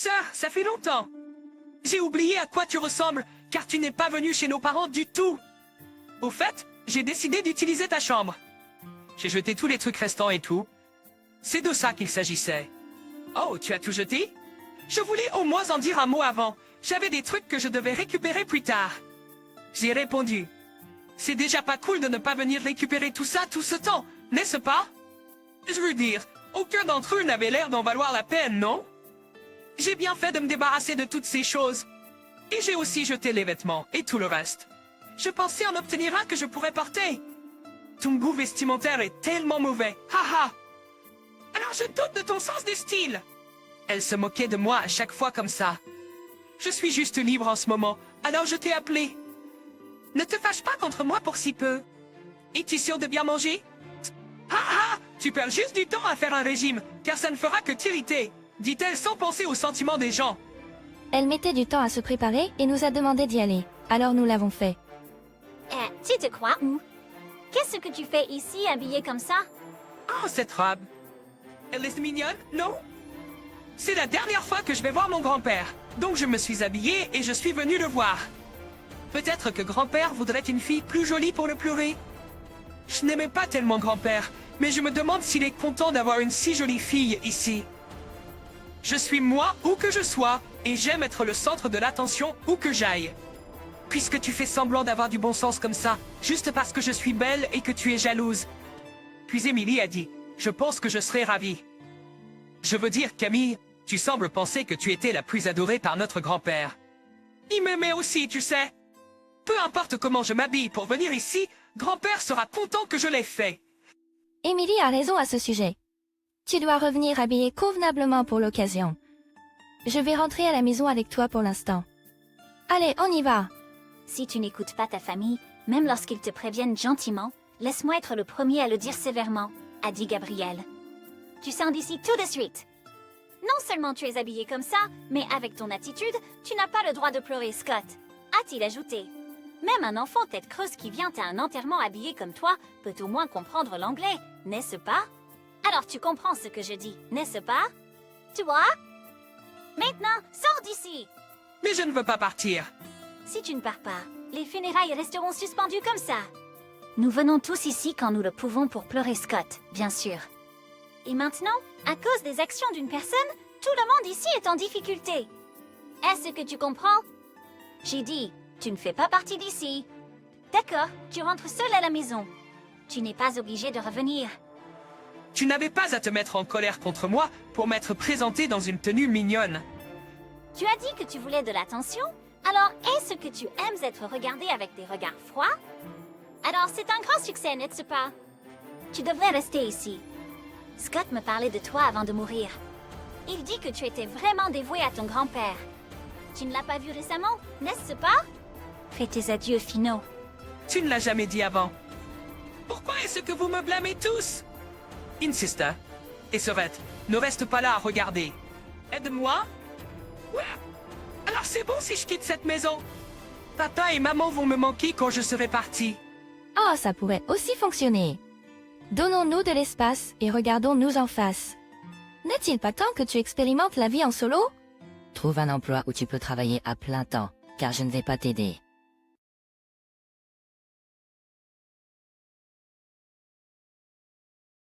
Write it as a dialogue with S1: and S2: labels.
S1: Ça fait longtemps. J'ai oublié à quoi tu ressembles, car tu n'es pas venu chez nos parents du tout. Au fait, j'ai décidé d'utiliser ta chambre. J'ai jeté tous les trucs restants et tout. C'est de ça qu'il s'agissait. Oh, tu as tout jeté? Je voulais au moins en dire un mot avant. J'avais des trucs que je devais récupérer plus tard. J'ai répondu. C'est déjà pas cool de ne pas venir récupérer tout ça tout ce temps, n'est-ce pas? Je veux dire, aucun d'entre eux n'avait l'air d'en valoir la peine, non? J'ai bien fait de me débarrasser de toutes ces choses. Et j'ai aussi jeté les vêtements et tout le reste. Je pensais en obtenir un que je pourrais porter. Ton goût vestimentaire est tellement mauvais. Haha. Alors je doute de ton sens des styles. Elle se moquait de moi à chaque fois comme ça. Je suis juste libre en ce moment, alors je t'ai appelé. Ne te fâche pas contre moi pour si peu. Es-tu sûr de bien manger? Ah! Tu perds juste du temps à faire un régime, car ça ne fera que t'irriter, dit-elle sans penser aux sentiments des gens.
S2: Elle mettait du temps à se préparer et nous a demandé d'y aller. Alors nous l'avons fait.
S3: Tu te crois où? Qu'est-ce que tu fais ici, habillée comme ça?
S1: Oh, cette robe. Elle est mignonne, non? C'est la dernière fois que je vais voir mon grand-père, donc je me suis habillée et je suis venue le voir. Peut-être que grand-père voudrait une fille plus jolie pour le pleurer. Je n'aimais pas tellement grand-père, mais je me demande s'il est content d'avoir une si jolie fille ici. Je suis moi où que je sois, et j'aime être le centre de l'attention où que j'aille. Puisque tu fais semblant d'avoir du bon sens comme ça, juste parce que je suis belle et que tu es jalouse. Puis Émilie a dit, je pense que je serai ravie. Je veux dire, Camille, tu sembles penser que tu étais la plus adorée par notre grand-père. Il m'aimait aussi, tu sais. Peu importe comment je m'habille pour venir ici, grand-père sera content que je l'ai fait.
S2: Émilie a raison à ce sujet. Tu dois revenir habillée convenablement pour l'occasion. Je vais rentrer à la maison avec toi pour l'instant. Allez, on y va.
S3: Si tu n'écoutes pas ta famille, même lorsqu'ils te préviennent gentiment, laisse-moi être le premier à le dire sévèrement, a dit Gabriel. Tu sors d'ici tout de suite. Non seulement tu es habillé comme ça, mais avec ton attitude, tu n'as pas le droit de pleurer, Scott, a-t-il ajouté. Même un enfant tête creuse qui vient à un enterrement habillé comme toi peut au moins comprendre l'anglais, n'est-ce pas? Alors tu comprends ce que je dis, n'est-ce pas? Tu vois? Maintenant, sors d'ici!
S1: Mais je ne veux pas partir.
S3: Si tu ne pars pas, les funérailles resteront suspendues comme ça. Nous venons tous ici quand nous le pouvons pour pleurer Scott, bien sûr. Et maintenant, à cause des actions d'une personne, tout le monde ici est en difficulté. Est-ce que tu comprends? J'ai dit, tu ne fais pas partie d'ici. D'accord, tu rentres seul à la maison. Tu n'es pas obligé de revenir.
S1: Tu n'avais pas à te mettre en colère contre moi pour m'être présenté dans une tenue mignonne.
S3: Tu as dit que tu voulais de l'attention? Alors, est-ce que tu aimes être regardé avec des regards froids? Alors, c'est un grand succès, n'est-ce pas? Tu devrais rester ici. Scott me parlait de toi avant de mourir. Il dit que tu étais vraiment dévoué à ton grand-père. Tu ne l'as pas vu récemment, n'est-ce pas? Fais tes adieux finaux.
S1: Tu ne l'as jamais dit avant. Pourquoi est-ce que vous me blâmez tous? Insista. Et Sorette, ne reste pas là à regarder. Aide-moi. Ouais. Alors c'est bon si je quitte cette maison. Papa et maman vont me manquer quand je serai parti.
S2: Oh, ça pourrait aussi fonctionner. Donnons-nous de l'espace et regardons-nous en face. N'est-il pas temps que tu expérimentes la vie en solo?
S4: Trouve un emploi où tu peux travailler à plein temps, car je ne vais pas t'aider.